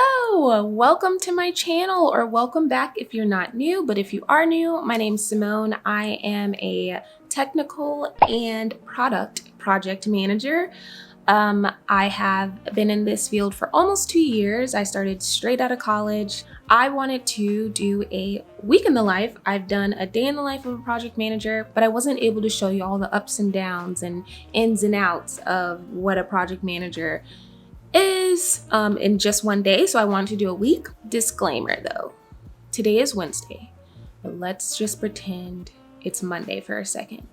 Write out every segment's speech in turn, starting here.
Hello, welcome to my channel, or welcome back if you're not new, but if you are new, my name's Simone. I am a technical and product project manager. I have been in this field for almost 2 years. I started straight out of college. I wanted to do a week in the life. I've done a day in the life of a project manager, but I wasn't able to show you all the ups and downs and ins and outs of what a project manager is in just one day. So I wanted to do a week. Disclaimer though, today is Wednesday, but let's just pretend it's Monday for a second.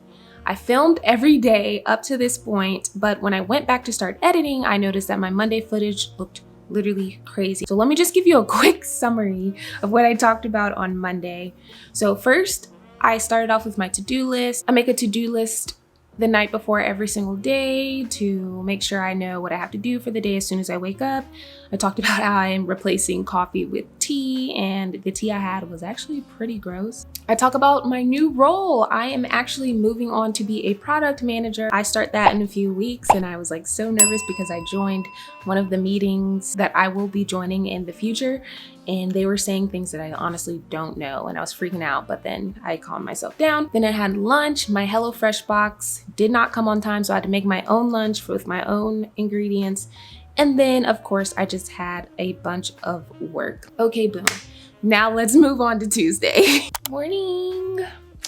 I filmed every day up to this point, but when I went back to start editing, I noticed that my Monday footage looked literally crazy. So let me just give you a quick summary of what I talked about on Monday. So first, I started off with my to-do list. I make a to-do list the night before every single day to make sure I know what I have to do for the day as soon as I wake up. I talked about how I'm replacing coffee with tea, and the tea I had was actually pretty gross. I talk about my new role. I am actually moving on to be a product manager. I start that in a few weeks, and I was like so nervous because I joined one of the meetings that I will be joining in the future, and they were saying things that I honestly don't know, and I was freaking out, but then I calmed myself down. Then I had lunch. My HelloFresh box did not come on time, so I had to make my own lunch with my own ingredients. And then, of course, I just had a bunch of work. Okay, boom. Now let's move on to Tuesday. Morning.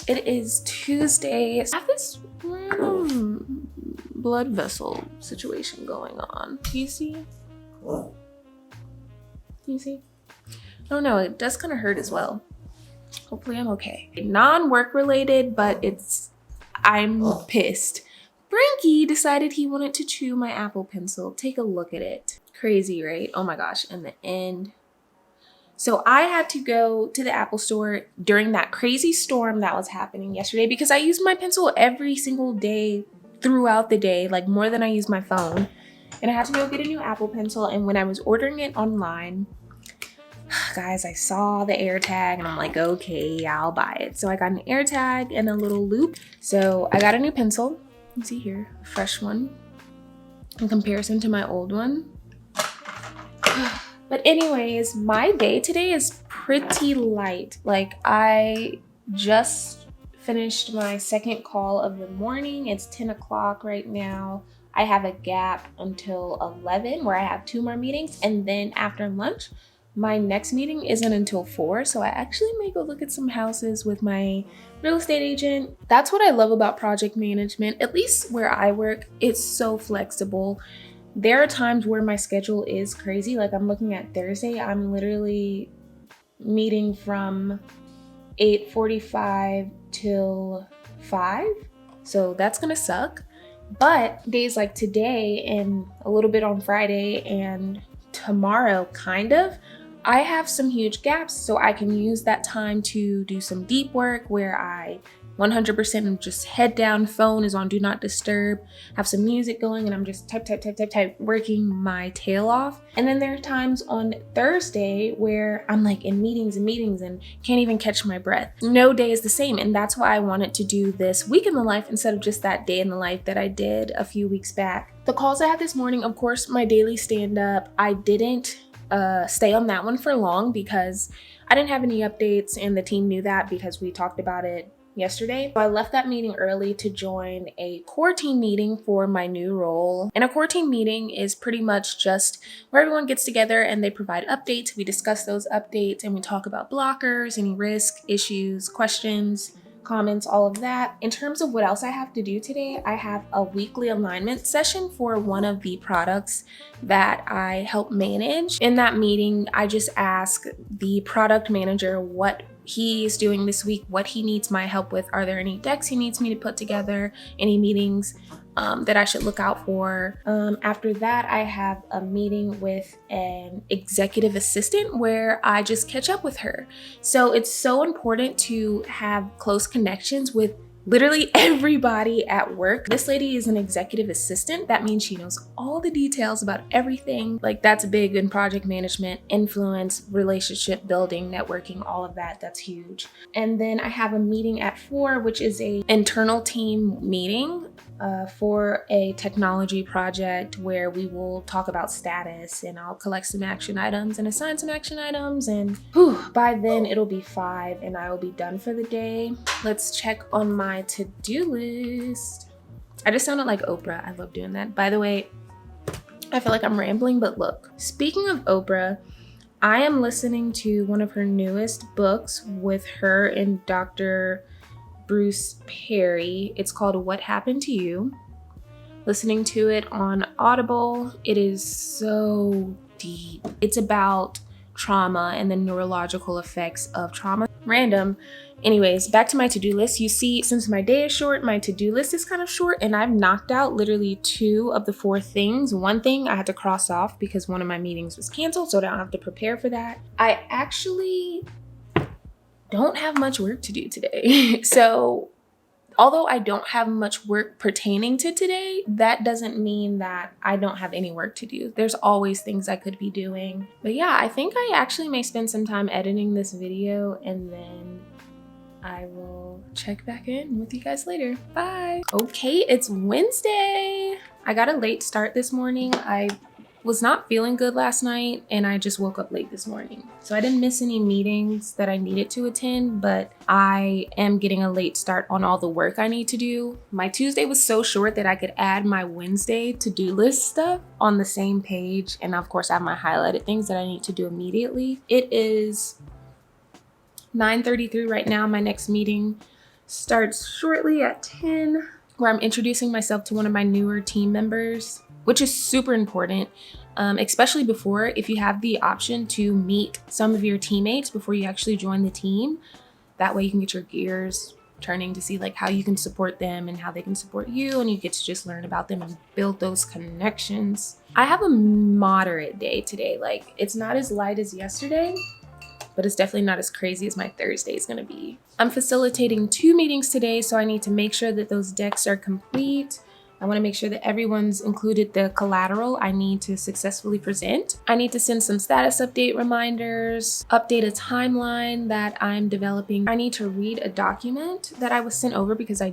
It is Tuesday. I have this random blood vessel situation going on. Do you see? Do you see? Oh no, it does kind of hurt as well. Hopefully I'm okay. Non-work related, but I'm pissed. Frankie decided he wanted to chew my Apple Pencil. Take a look at it. Crazy, right? Oh my gosh, and the end. So I had to go to the Apple store during that crazy storm that was happening yesterday because I used my pencil every single day throughout the day, like more than I use my phone. And I had to go get a new Apple Pencil, and when I was ordering it online, guys, I saw the AirTag and I'm like, okay, I'll buy it. So I got an AirTag and a little loop. So I got a new pencil. You see here, a fresh one in comparison to my old one. But anyways, my day today is pretty light. Like, I just finished my second call of the morning. It's 10 o'clock right now. I have a gap until 11 where I have 2 more meetings, and then after lunch, my next meeting isn't until 4, so I actually may go look at some houses with my real estate agent. That's what I love about project management. At least where I work, it's so flexible. There are times where my schedule is crazy. Like, I'm looking at Thursday, I'm literally meeting from 8:45 till 5, so that's gonna suck. But days like today and a little bit on Friday and tomorrow, kind of, I have some huge gaps, so I can use that time to do some deep work where I 100% am just head down, phone is on do not disturb, have some music going, and I'm just type, working my tail off. And then there are times on Thursday where I'm like in meetings and can't even catch my breath. No day is the same, and that's why I wanted to do this week in the life instead of just that day in the life that I did a few weeks back. The calls I had this morning, of course, my daily stand-up, I didn't stay on that one for long because I didn't have any updates, and the team knew that because we talked about it yesterday. So I left that meeting early to join a core team meeting for my new role. And a core team meeting is pretty much just where everyone gets together and they provide updates. We discuss those updates and we talk about blockers, any risk, issues, questions, comments, all of that. In terms of what else I have to do today, I have a weekly alignment session for one of the products that I help manage. In that meeting, I just ask the product manager what he's doing this week, what he needs my help with. Are there any decks he needs me to put together, any meetings that I should look out for? After that, I have a meeting with an executive assistant where I just catch up with her. So it's so important to have close connections with literally everybody at work. This lady is an executive assistant. That means she knows all the details about everything. Like, that's big in project management, influence, relationship building, networking, all of that. That's huge. And then I have a meeting at 4, which is a internal team meeting. for a technology project where we will talk about status, and I'll collect some action items and assign some action items, and by then it'll be 5 and I will be done for the day. Let's check on my to-do list. I just sounded like Oprah. I love doing that. By the way, I feel like I'm rambling, but look, speaking of Oprah, I am listening to one of her newest books with her and Dr. Bruce Perry. It's called What Happened to You. Listening to it on Audible, it is so deep. It's about trauma and the neurological effects of trauma. Random. Anyways, back to my to-do list. You see, since my day is short, my to-do list is kind of short, and I've knocked out literally 2 of the 4 things. One thing I had to cross off because one of my meetings was canceled, so I don't have to prepare for that. I actually don't have much work to do today. So although I don't have much work pertaining to today, that doesn't mean that I don't have any work to do. There's always things I could be doing. But yeah, I think I actually may spend some time editing this video, and then I will check back in with you guys later. Bye. Okay, it's Wednesday. I got a late start this morning. I was not feeling good last night, and I just woke up late this morning. So I didn't miss any meetings that I needed to attend, but I am getting a late start on all the work I need to do. My Tuesday was so short that I could add my Wednesday to-do list stuff on the same page. And of course, I have my highlighted things that I need to do immediately. It is 9:33 right now. My next meeting starts shortly at 10, where I'm introducing myself to one of my newer team members, which is super important, especially if you have the option to meet some of your teammates before you actually join the team. That way you can get your gears turning to see like how you can support them and how they can support you, and you get to just learn about them and build those connections. I have a moderate day today. Like, it's not as light as yesterday, but it's definitely not as crazy as my Thursday is gonna be. I'm facilitating 2 meetings today, so I need to make sure that those decks are complete. I wanna make sure that everyone's included the collateral I need to successfully present. I need to send some status update reminders, update a timeline that I'm developing. I need to read a document that I was sent over because I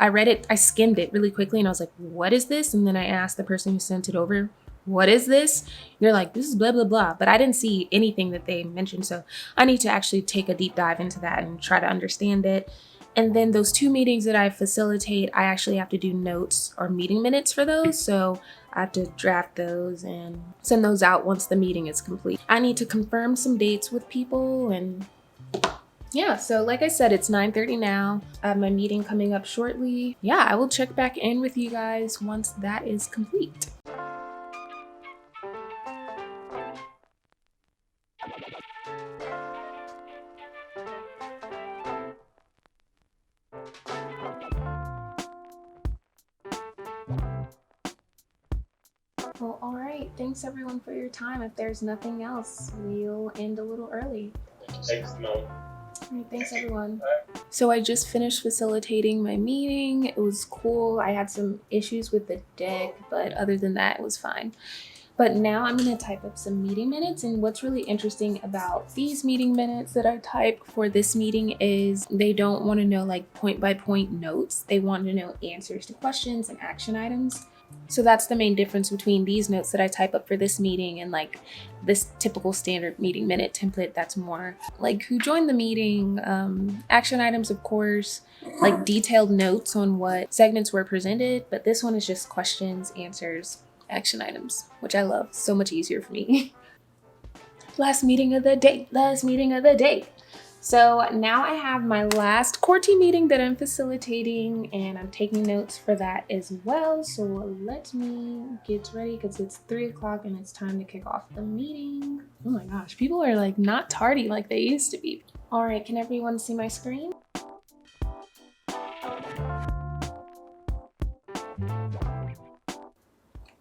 read it, I skimmed it really quickly, and I was like, what is this? And then I asked the person who sent it over, what is this? They're like, this is blah, blah, blah. But I didn't see anything that they mentioned. So I need to actually take a deep dive into that and try to understand it. And then those 2 meetings that I facilitate, I actually have to do notes or meeting minutes for those. So I have to draft those and send those out once the meeting is complete. I need to confirm some dates with people, and yeah, so like I said, it's 9:30 now. I have my meeting coming up shortly. Yeah, I will check back in with you guys once that is complete. Well, all right. Thanks everyone for your time. If there's nothing else, we'll end a little early. Thanks, Mo. All right, thanks everyone. So I just finished facilitating my meeting. It was cool. I had some issues with the deck, but other than that, it was fine. But now I'm gonna type up some meeting minutes, and what's really interesting about these meeting minutes that I type for this meeting is they don't want to know like point by point notes. They want to know answers to questions and action items. So that's the main difference between these notes that I type up for this meeting and like this typical standard meeting minute template that's more like who joined the meeting, action items, of course, like detailed notes on what segments were presented. But this one is just questions, answers, action items, which I love. So much easier for me. Last meeting of the day. So now I have my last core team meeting that I'm facilitating, and I'm taking notes for that as well. So let me get ready because it's 3 o'clock and it's time to kick off the meeting. Oh my gosh, people are like not tardy like they used to be. All right, can everyone see my screen?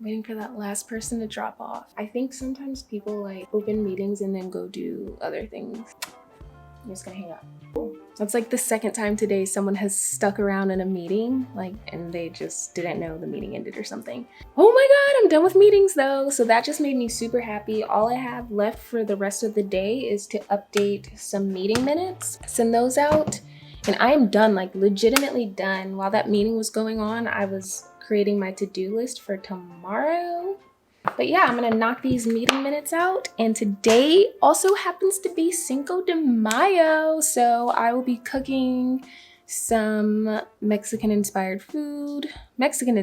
Waiting for that last person to drop off. I think sometimes people like open meetings and then go do other things. I'm just gonna hang up. That's like the second time today someone has stuck around in a meeting, and they just didn't know the meeting ended or something. Oh my God, I'm done with meetings though. So that just made me super happy. All I have left for the rest of the day is to update some meeting minutes, send those out, And I am done, like legitimately done. While that meeting was going on, I was creating my to-do list for tomorrow. But yeah, I'm gonna knock these meeting minutes out. And today also happens to be Cinco de Mayo. So I will be cooking some Mexican-inspired food. Mexican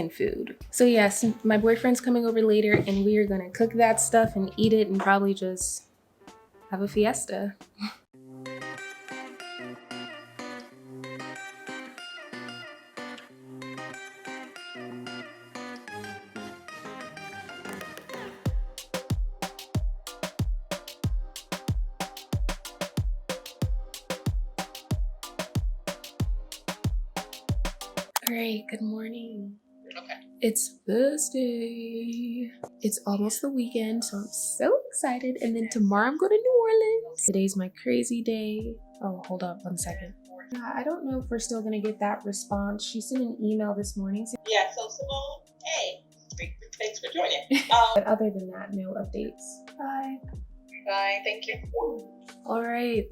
food. So yes, my boyfriend's coming over later and we are gonna cook that stuff and eat it and probably just have a fiesta. All right, good morning. Okay. It's Thursday. It's almost the weekend, so I'm so excited. And then tomorrow I'm going to New Orleans. Today's my crazy day. Oh, hold up 1 second. Yeah, I don't know if we're still gonna get that response. She sent an email this morning. Yeah, so Simone, hey, thanks for joining. But other than that, no updates. Bye. Bye, thank you. All right,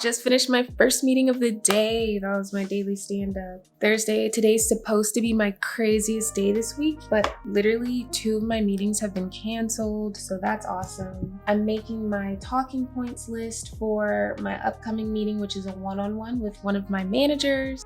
just finished my first meeting of the day. That was my daily stand-up. Thursday, today's supposed to be my craziest day this week, but literally 2 of my meetings have been canceled, so that's awesome. I'm making my talking points list for my upcoming meeting, which is a one-on-one with one of my managers.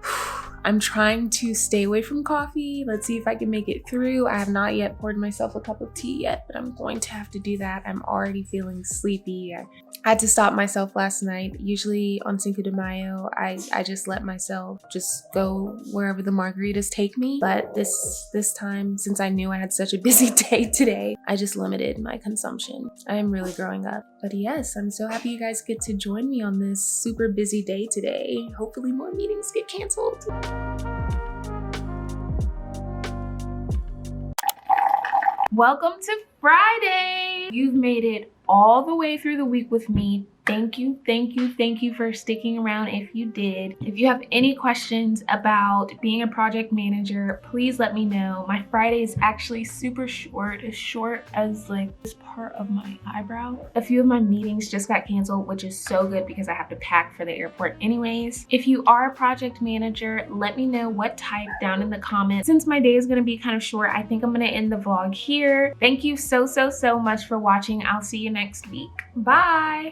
I'm trying to stay away from coffee. Let's see if I can make it through. I have not yet poured myself a cup of tea yet, but I'm going to have to do that. I'm already feeling sleepy. I had to stop myself last night. Usually on Cinco de Mayo, I just let myself just go wherever the margaritas take me. But this time, since I knew I had such a busy day today, I just limited my consumption. I am really growing up. But yes, I'm so happy you guys get to join me on this super busy day today. Hopefully more meetings get canceled. Welcome to Friday. You've made it all the way through the week with me. Thank you for sticking around if you did. If you have any questions about being a project manager, please let me know. My Friday is actually super short, as short as like this part of my eyebrow. A few of my meetings just got canceled, which is so good because I have to pack for the airport anyways. If you are a project manager, let me know what type down in the comments. Since my day is gonna be kind of short, I think I'm gonna end the vlog here. Thank you so much for watching. I'll see you next week. Bye.